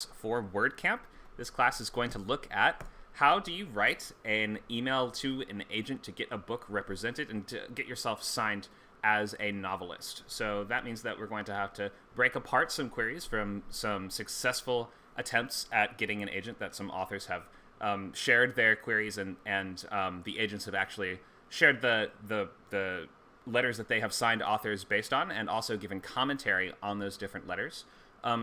for WordCamp. This class is going to look at how do you write an email to an agent to get a book represented and to get yourself signed as a novelist. So that means that we're going to have to break apart some queries from some successful attempts at getting an agent that some authors have shared their queries, and the agents have actually shared the letters that they have signed authors based on, and also given commentary on those different letters.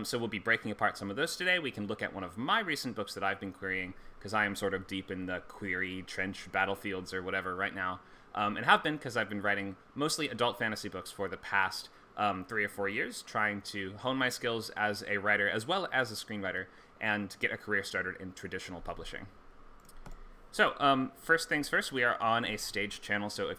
So we'll be breaking apart some of those today. We can look at one of my recent books that I've been querying, because I am sort of deep in the query trench battlefields or whatever right now, and have been because I've been writing mostly adult fantasy books for the past 3 or 4 years, trying to hone my skills as a writer as well as a screenwriter and get a career started in traditional publishing. So first things first, we are on a staged channel. So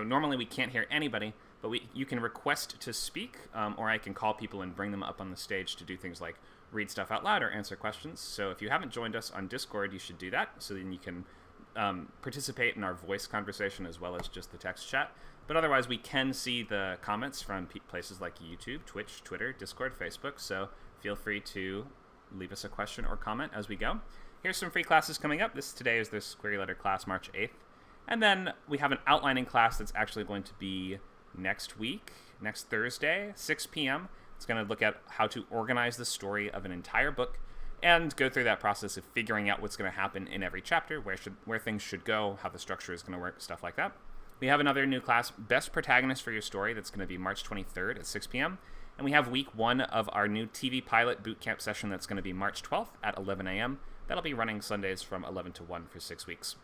normally we can't hear anybody, but you can request to speak, or I can call people and bring them up on the stage to do things like read stuff out loud or answer questions. So if you haven't joined us on Discord, you should do that, so then you can participate in our voice conversation as well as just the text chat. But otherwise, we can see the comments from places like YouTube, Twitch, Twitter, Discord, Facebook. So feel free to leave us a question or comment as we go. Here's some free classes coming up. Today is this query letter class, March 8th. And then we have an outlining class that's actually going to be next week, next Thursday, 6 p.m. It's going to look at how to organize the story of an entire book and go through that process of figuring out what's going to happen in every chapter, where things should go, how the structure is going to work, stuff like that. We have another new class, Best Protagonist for Your Story, that's going to be March 23rd at 6 p.m. And we have week 1 of our new TV pilot bootcamp session that's going to be March 12th at 11 a.m. That'll be running Sundays from 11 to 1 for 6 weeks.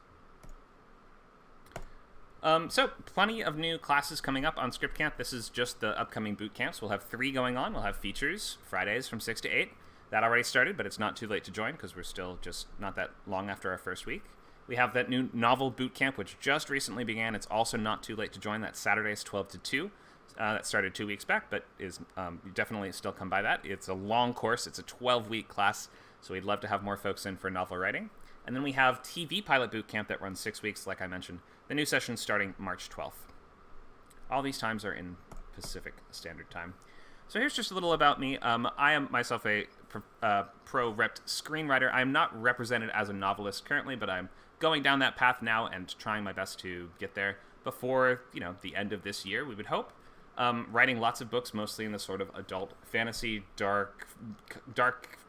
So plenty of new classes coming up on Script Camp. This is just the upcoming boot camps. We'll have 3 going on. We'll have features Fridays from 6 to 8. That already started, but it's not too late to join because we're still just not that long after our first week. We have that new novel boot camp, which just recently began. It's also not too late to join. That's Saturdays 12 to 2. That started 2 weeks back, but is you definitely still come by that. It's a long course. It's a 12-week class, so we'd love to have more folks in for novel writing. And then we have TV Pilot Bootcamp that runs 6 weeks, like I mentioned. The new session starting March 12th. All these times are in Pacific Standard Time. So here's just a little about me. I am myself a pro-repped screenwriter. I'm not represented as a novelist currently, but I'm going down that path now and trying my best to get there before the end of this year, we would hope. Writing lots of books, mostly in the sort of adult fantasy, dark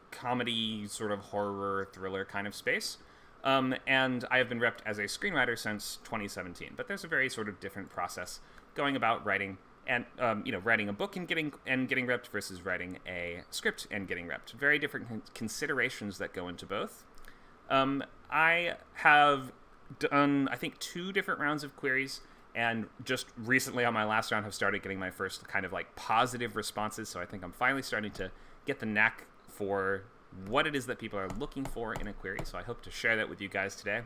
comedy, sort of horror, thriller kind of space. And I have been repped as a screenwriter since 2017. But there's a very sort of different process going about writing and writing a book and getting repped versus writing a script and getting repped. Very different considerations that go into both. I have done, I think, 2 different rounds of queries, and just recently on my last round have started getting my first kind of like positive responses. So I think I'm finally starting to get the knack for what it is that people are looking for in a query. So I hope to share that with you guys today.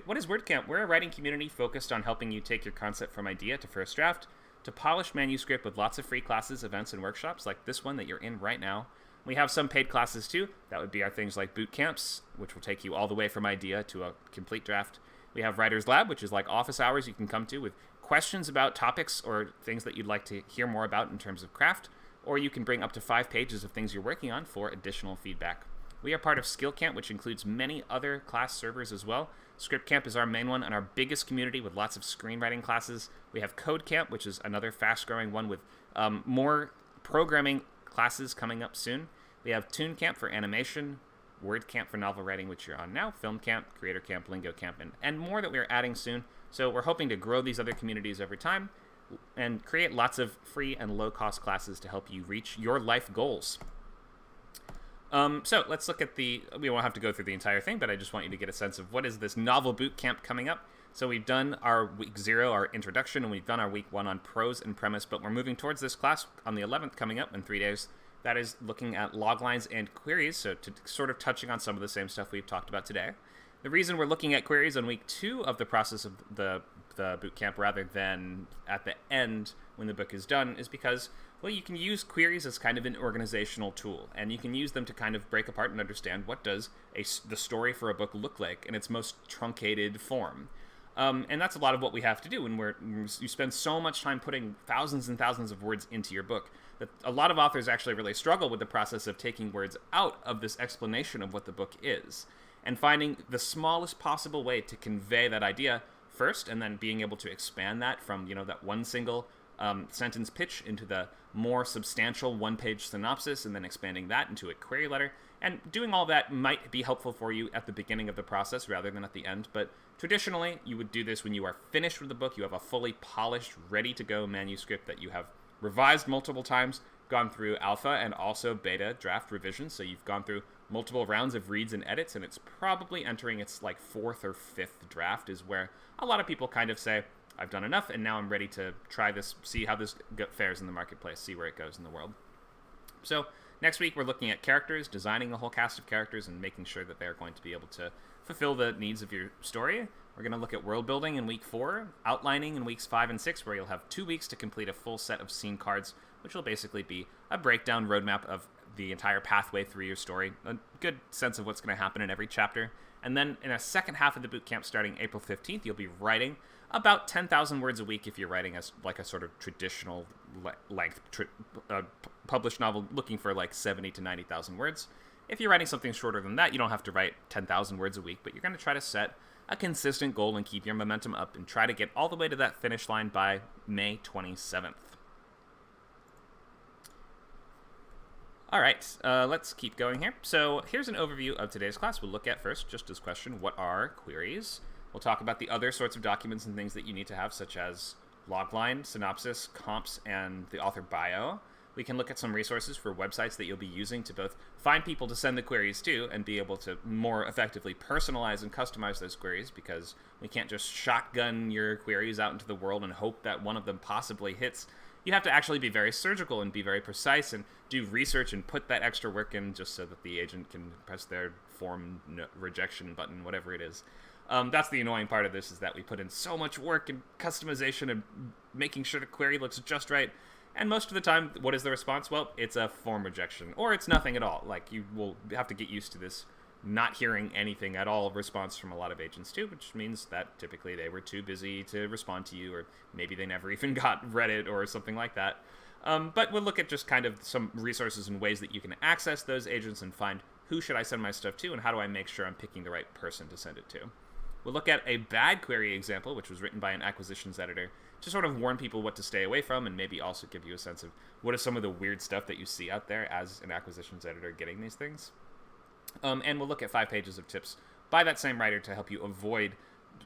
What is WordCamp? We're a writing community focused on helping you take your concept from idea to first draft to polished manuscript with lots of free classes, events, and workshops like this one that you're in right now. We have some paid classes too. That would be our things like boot camps, which will take you all the way from idea to a complete draft. We have Writer's Lab, which is like office hours you can come to with questions about topics or things that you'd like to hear more about in terms of craft, or you can bring up to 5 pages of things you're working on for additional feedback. We are part of Skill Camp, which includes many other class servers as well. Script Camp is our main one and our biggest community with lots of screenwriting classes. We have Code Camp, which is another fast-growing one with more programming classes coming up soon. We have Toon Camp for animation, Word Camp for novel writing, which you're on now, Film Camp, Creator Camp, Lingo Camp, and more that we're adding soon. So we're hoping to grow these other communities over time and create lots of free and low-cost classes to help you reach your life goals. So let's look at we won't have to go through the entire thing, but I just want you to get a sense of what is this novel boot camp coming up. So we've done our week 0, our introduction, and we've done our week 1 on prose and premise, but we're moving towards this class on the 11th coming up in 3 days. That is looking at log lines and queries, so sort of touching on some of the same stuff we've talked about today. The reason we're looking at queries on week 2 of the process of the boot camp rather than at the end when the book is done is because, well, you can use queries as kind of an organizational tool, and you can use them to kind of break apart and understand what does the story for a book look like in its most truncated form. And that's a lot of what we have to do when you spend so much time putting thousands and thousands of words into your book that a lot of authors actually really struggle with the process of taking words out of this explanation of what the book is and finding the smallest possible way to convey that idea first, and then being able to expand that from, that one single sentence pitch into the more substantial one-page synopsis, and then expanding that into a query letter. And doing all that might be helpful for you at the beginning of the process rather than at the end, but traditionally you would do this when you are finished with the book. You have a fully polished, ready-to-go manuscript that you have revised multiple times, gone through alpha and also beta draft revisions, so you've gone through multiple rounds of reads and edits, and it's probably entering its like 4th or 5th draft is where a lot of people kind of say, I've done enough, and now I'm ready to try this, see how this fares in the marketplace, see where it goes in the world. So next week, we're looking at characters, designing a whole cast of characters, and making sure that they're going to be able to fulfill the needs of your story. We're going to look at world building in week 4, outlining in weeks 5 and 6, where you'll have 2 weeks to complete a full set of scene cards, which will basically be a breakdown roadmap of the entire pathway through your story, a good sense of what's going to happen in every chapter. And then in a second half of the bootcamp starting April 15th, you'll be writing about 10,000 words a week if you're writing as like a sort of traditional length published novel, looking for like 70 to 90,000 words. If you're writing something shorter than that, you don't have to write 10,000 words a week, but you're going to try to set a consistent goal and keep your momentum up and try to get all the way to that finish line by May 27th. All right, let's keep going here. So here's an overview of today's class. We'll look at first just this question, what are queries? We'll talk about the other sorts of documents and things that you need to have, such as logline, synopsis, comps, and the author bio. We can look at some resources for websites that you'll be using to both find people to send the queries to and be able to more effectively personalize and customize those queries, because we can't just shotgun your queries out into the world and hope that one of them possibly hits. You have to actually be very surgical and be very precise and do research and put that extra work in just so that the agent can press their form rejection button, whatever it is. That's the annoying part of this, is that we put in so much work and customization and making sure the query looks just right. And most of the time, what is the response? Well, it's a form rejection, or it's nothing at all. Like, you will have to get used to this not hearing anything at all response from a lot of agents too, which means that typically they were too busy to respond to you, or maybe they never even got Reddit or something like that. But we'll look at just kind of some resources and ways that you can access those agents and find who should I send my stuff to and how do I make sure I'm picking the right person to send it to. We'll look at a bad query example, which was written by an acquisitions editor, to sort of warn people what to stay away from and maybe also give you a sense of what is some of the weird stuff that you see out there as an acquisitions editor getting these things. And we'll look at 5 pages of tips by that same writer to help you avoid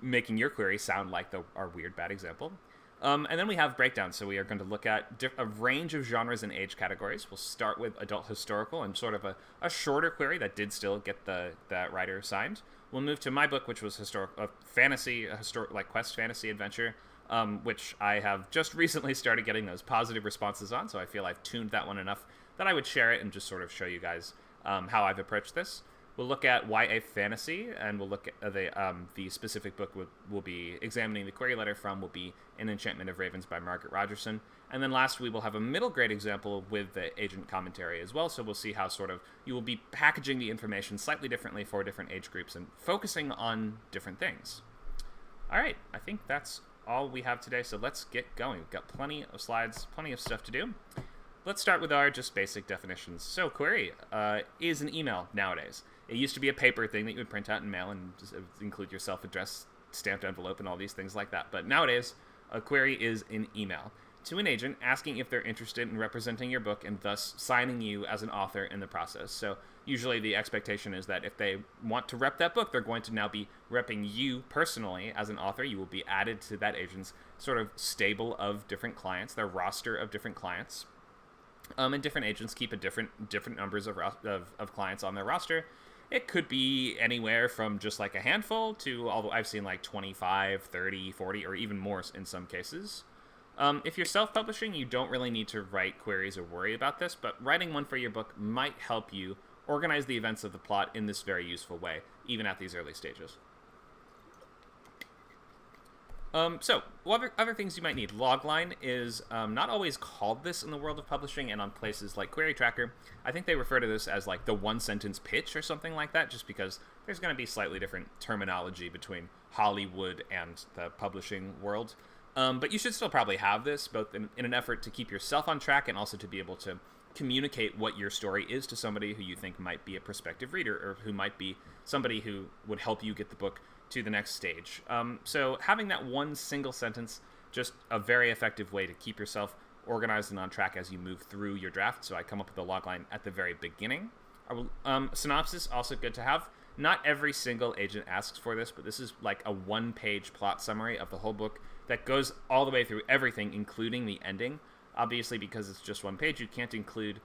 making your query sound like our weird bad example. And then we have breakdowns, so we are going to look at a range of genres and age categories. We'll start with adult historical and sort of a shorter query that did still get that writer signed. We'll move to my book, which was fantasy, like quest fantasy adventure, which I have just recently started getting those positive responses on, so I feel I've tuned that one enough that I would share it and just sort of show you guys how I've approached this. We'll look at YA fantasy, and we'll look at the specific book we'll be examining the query letter from will be An Enchantment of Ravens by Margaret Rogerson. And then last, we will have a middle grade example with the agent commentary as well, so we'll see how sort of you will be packaging the information slightly differently for different age groups and focusing on different things. All right, I think that's all we have today, so let's get going. We've got plenty of slides, plenty of stuff to do. Let's start with our just basic definitions. So query is an email nowadays. It used to be a paper thing that you would print out and mail and just include your self-addressed stamped envelope and all these things like that. But nowadays, a query is an email to an agent asking if they're interested in representing your book and thus signing you as an author in the process. So usually the expectation is that if they want to rep that book, they're going to now be repping you personally as an author. You will be added to that agent's sort of stable of different clients, their roster of different clients. And different agents keep a different numbers of clients on their roster. It could be anywhere from just like a handful to, although I've seen like 25, 30, 40, or even more in some cases. If you're self-publishing, you don't really need to write queries or worry about this, but writing one for your book might help you organize the events of the plot in this very useful way, even at these early stages. So, other things you might need. Logline is not always called this in the world of publishing, and on places like Query Tracker, I think they refer to this as like the one-sentence pitch or something like that, just because there's going to be slightly different terminology between Hollywood and the publishing world. But you should still probably have this, both in an effort to keep yourself on track and also to be able to communicate what your story is to somebody who you think might be a prospective reader or who might be somebody who would help you get the book to the next stage. So having that one single sentence, just a very effective way to keep yourself organized and on track as you move through your draft. So I come up with a logline at the very beginning. Synopsis, also good to have. Not every single agent asks for this, but this is like a one-page plot summary of the whole book that goes all the way through everything, including the ending. Obviously, because it's just one page, you can't include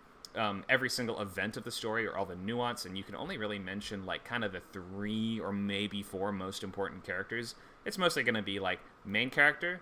every single event of the story or all the nuance, and you can only really mention like kind of the 3 or maybe 4 most important characters. It's mostly going to be like main character,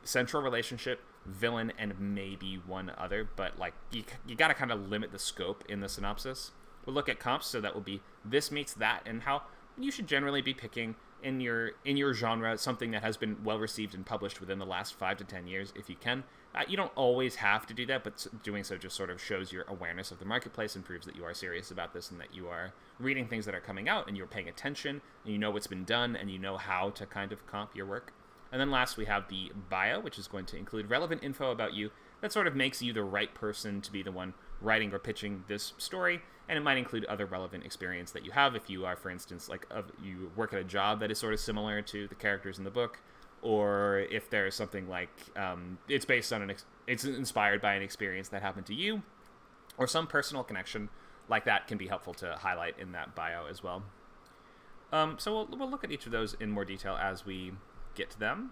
central relationship, villain, and maybe one other, but like you got to kind of limit the scope in the synopsis. We'll look at comps, so that will be this meets that, and how you should generally be picking in your genre something that has been well received and published within the last 5 to 10 years if you can. You don't always have to do that, but doing so just sort of shows your awareness of the marketplace and proves that you are serious about this and that you are reading things that are coming out and you're paying attention and you know what's been done and you know how to kind of comp your work. And then last we have the bio, which is going to include relevant info about you that sort of makes you the right person to be the one writing or pitching this story, and it might include other relevant experience that you have if you are, for instance, like you work at a job that is sort of similar to the characters in the book, or if there's something like it's based on it's inspired by an experience that happened to you, or some personal connection like that can be helpful to highlight in that bio as well. So we'll look at each of those in more detail as we get to them.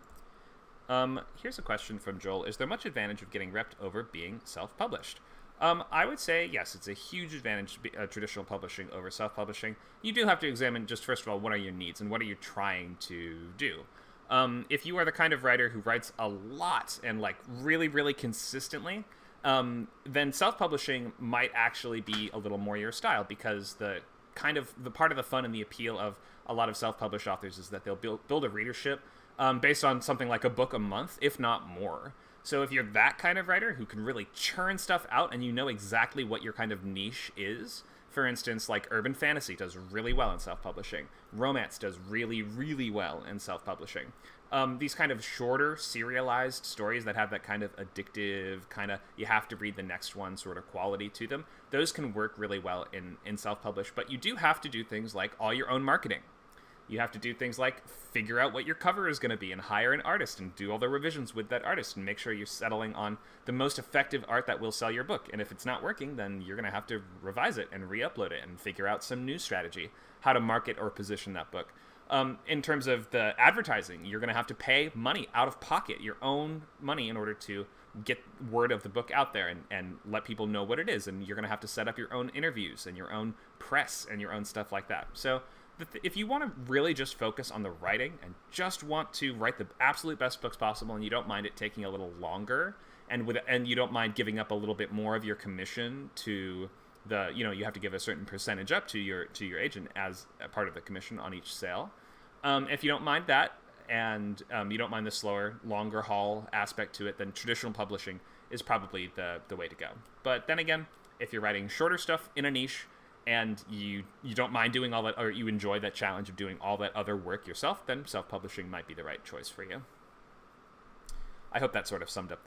Here's a question from Joel. Is there much advantage of getting repped over being self-published? I would say yes, it's a huge advantage traditional publishing over self-publishing. You do have to examine just first of all, what are your needs and what are you trying to do? If you are the kind of writer who writes a lot and like really, really consistently, then self-publishing might actually be a little more your style, because the part of the fun and the appeal of a lot of self-published authors is that they'll build a readership based on something like a book a month, if not more. So if you're that kind of writer who can really churn stuff out and you know exactly what your kind of niche is, for instance, like urban fantasy does really well in self-publishing. Romance does really, really well in self-publishing. These kind of shorter, serialized stories that have that kind of addictive, kind of you have to read the next one sort of quality to them, those can work really well in self-publish. But you do have to do things like all your own marketing. You have to do things like figure out what your cover is going to be and hire an artist and do all the revisions with that artist and make sure you're settling on the most effective art that will sell your book. And if it's not working, then you're going to have to revise it and re-upload it and figure out some new strategy, how to market or position that book. In terms of the advertising, you're going to have to pay money out of pocket, your own money, in order to get word of the book out there and let people know what it is. And you're going to have to set up your own interviews and your own press and your own stuff like that. So if you want to really just focus on the writing and just want to write the absolute best books possible, and you don't mind it taking a little longer, and you don't mind giving up a little bit more of your commission to the, you have to give a certain percentage up to your agent as a part of the commission on each sale. If you don't mind that, and you don't mind the slower, longer haul aspect to it, then traditional publishing is probably the way to go. But then again, if you're writing shorter stuff in a niche, and you don't mind doing all that, or you enjoy that challenge of doing all that other work yourself, then self-publishing might be the right choice for you. I hope that sort of summed up the